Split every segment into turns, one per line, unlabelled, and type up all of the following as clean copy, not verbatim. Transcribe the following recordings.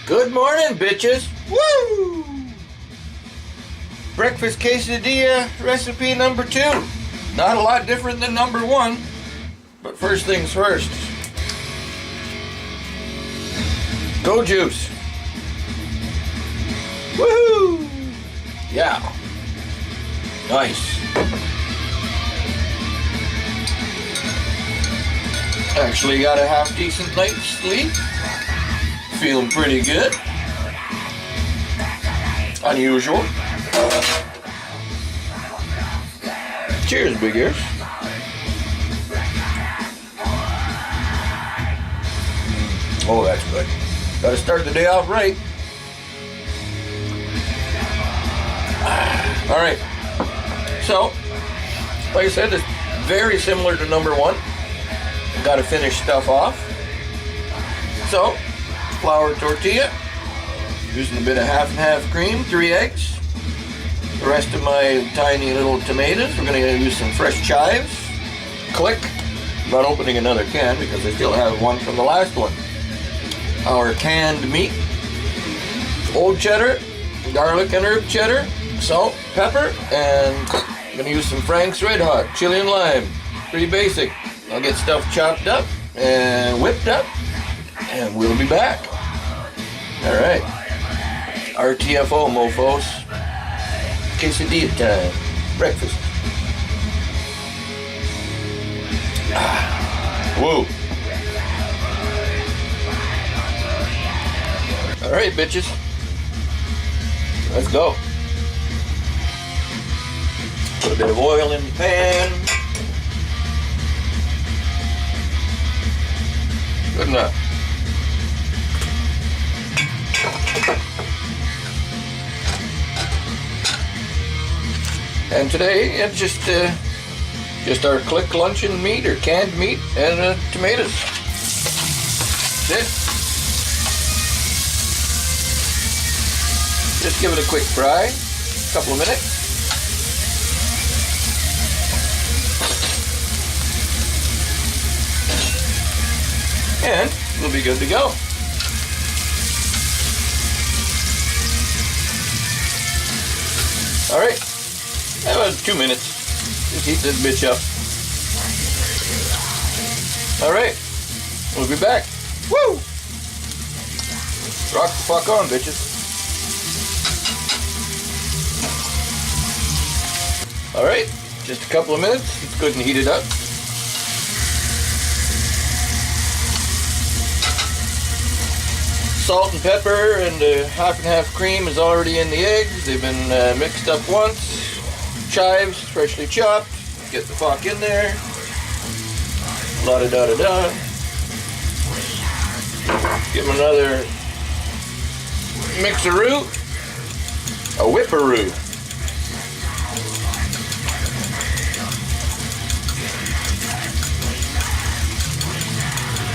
Good morning, bitches. Woo! Breakfast Quesadilla Recipe number 2. Not a lot different than number 1, but first things first. Go juice. Woohoo! Yeah. Nice. Actually got a half decent night's sleep. Feeling pretty good. Unusual. Cheers, big ears. Oh, that's good. Gotta start the day off right. Alright. So, like I said, it's very similar to number 1. Gotta finish stuff off. So, flour tortilla, using a bit of half and half cream, 3 eggs. The rest of my tiny little tomatoes, we're going to use some fresh chives. Klik. I'm not opening another can because I still have one from the last one. Our canned meat, old cheddar, garlic and herb cheddar, salt, pepper, and I'm going to use some Frank's Red Hot, chili and lime. Pretty basic. I'll get stuff chopped up and whipped up, and we'll be back. Alright. RTFO, mofos. Quesadilla time. Breakfast. Whoa. Alright, bitches. Let's go. Put a bit of oil in the pan. Good enough. And today it's just our Klik luncheon meat or canned meat and tomatoes. That's it. Just give it a quick fry, a couple of minutes. And we'll be good to go. Alright, about 2 minutes. Just heat this bitch up. Alright, we'll be back. Woo! Rock the fuck on, bitches. Alright, just a couple of minutes. It's good and heated up. Salt and pepper and half and half cream is already in the eggs. They've been mixed up once. Chives, freshly chopped. Get the fuck in there. La da da da da. Give them another mixaroo. A whipperoo.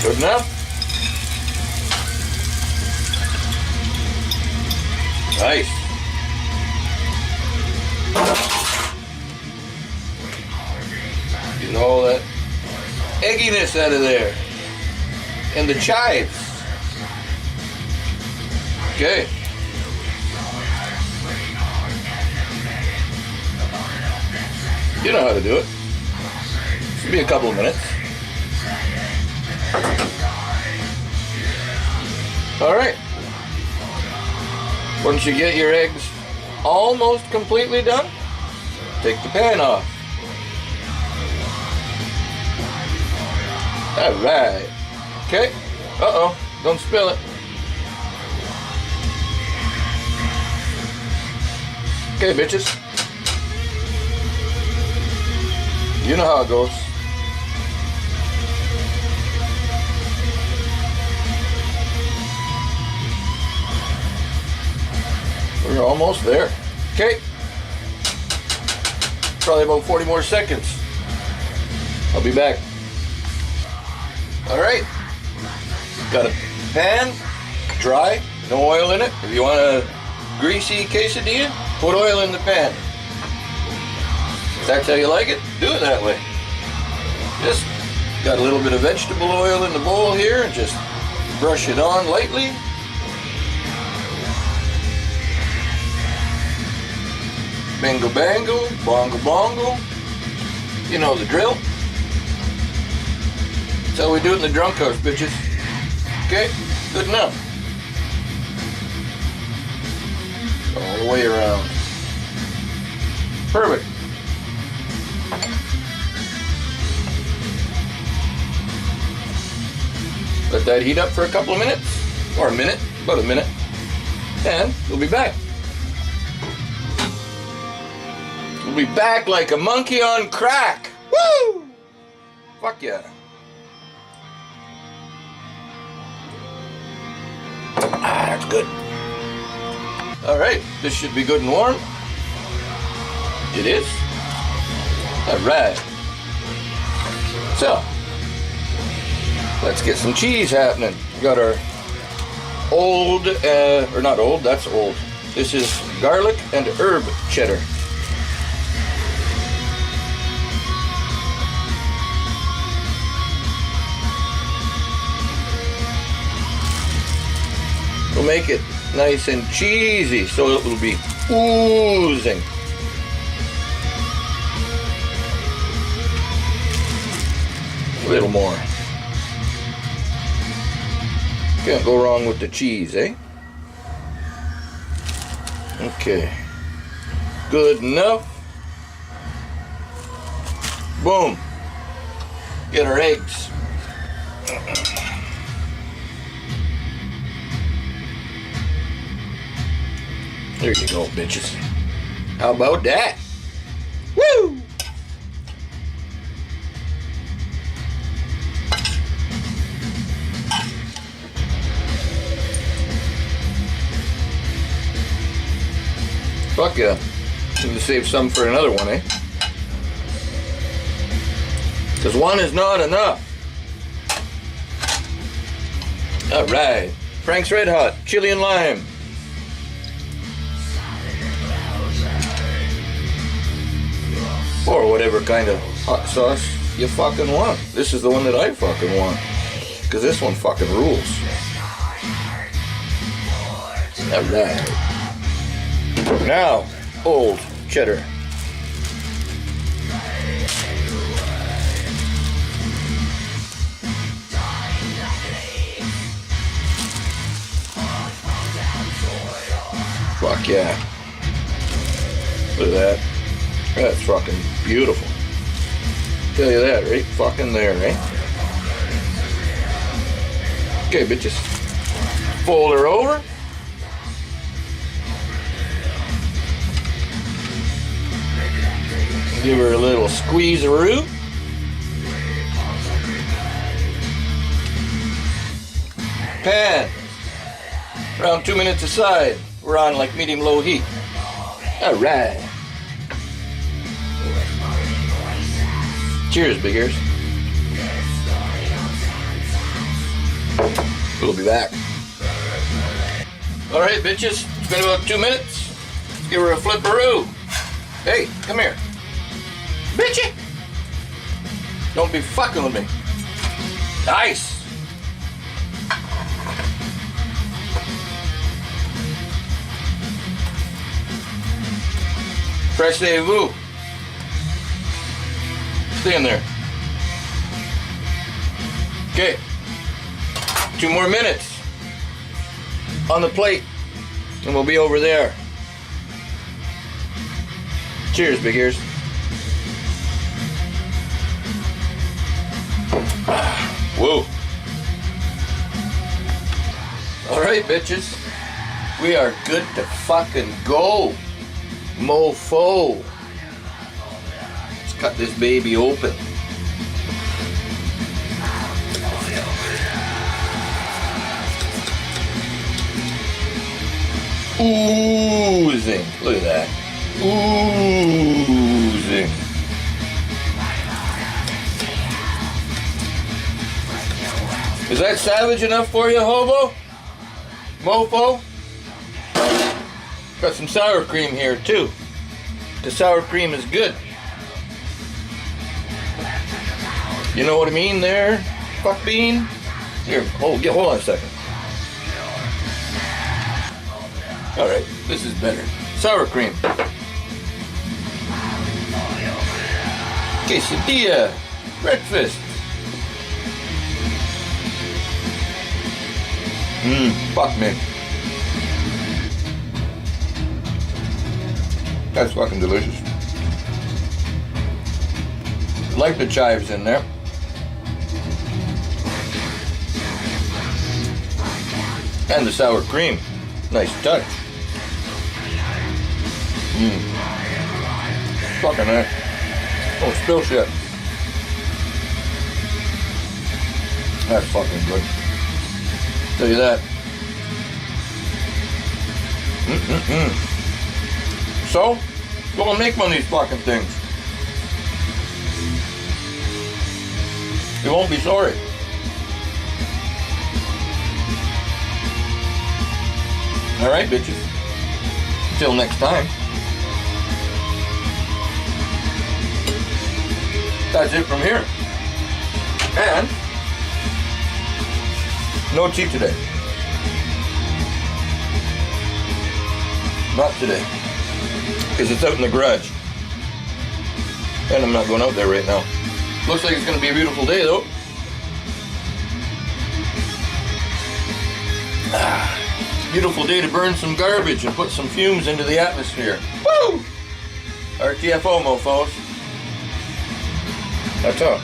Good enough? Nice. Get all that egginess out of there. And the chives. Okay. You know how to do it. It'll be a couple of minutes. Alright. Once you get your eggs almost completely done, take the pan off. Alright. Okay. Uh-oh. Don't spill it. Okay, bitches. You know how it goes. We're almost there. Okay. Probably about 40 more seconds. I'll be back. Alright. Got a pan, dry, no oil in it. If you want a greasy quesadilla, put oil in the pan. If that's how you like it, do it that way. Just got a little bit of vegetable oil in the bowl here and just brush it on lightly. Bingo bango, bongo bongo. You know the drill. That's how we do it in the drunk house, bitches. Okay, good enough. All the way around. Perfect. Let that heat up for a couple of minutes, or a minute, about a minute, and we'll be back. We'll be back like a monkey on crack. Woo! Fuck yeah. Ah, that's good. All right, this should be good and warm. It is. All right. So, let's get some cheese happening. We got our old, or not old, that's old. This is garlic and herb cheddar. We'll make it nice and cheesy so it will be oozing. A little more. Can't go wrong with the cheese, eh? Okay. Good enough. Boom. Get our eggs. There you go, bitches. How about that? Woo! Fuck yeah. I'm gonna save some for another one, eh? Because one is not enough. Alright. Frank's Red Hot, chili and lime. Or whatever kind of hot sauce you fucking want. This is the one that I fucking want. Because this one fucking rules. Alright. Now, old cheddar. Fuck yeah. Look at that. That's fucking beautiful. Tell you that, right fucking there, right? Okay, bitches. Fold her over. Give her a little squeeze-a-roo. Pan. Around 2 minutes aside. We're on like medium-low heat. Alright. Cheers, big ears. We'll be back. Alright, bitches. It's been about 2 minutes. Give her a flipperoo. Hey, come here. Bitchy! Don't be fucking with me. Nice! Fresh vous. Stay in there. Okay. 2 more minutes on the plate and we'll be over there. Cheers, big ears. Whoa. Alright, bitches. We are good to fucking go. Mofo. Let's cut this baby open. Oozing. Look at that. Oozing. Is that savage enough for you, hobo? Mofo? Got some sour cream here too. The sour cream is good. You know what I mean there, fuck bean? Here, hold on a second. Alright, this is better. Sour cream. Quesadilla breakfast. Fuck me. That's fucking delicious. Like the chives in there. And the sour cream. Nice touch. Fucking nice. Oh, spill shit. That's fucking good. Tell you that. So, go and make one of these fucking things. You won't be sorry. Alright, bitches. Till next time. That's it from here. And no tea today. Not today. Because it's out in the garage. And I'm not going out there right now. Looks like it's going to be a beautiful day though. Beautiful day to burn some garbage and put some fumes into the atmosphere. Woo! RTFO, mofos. That's all.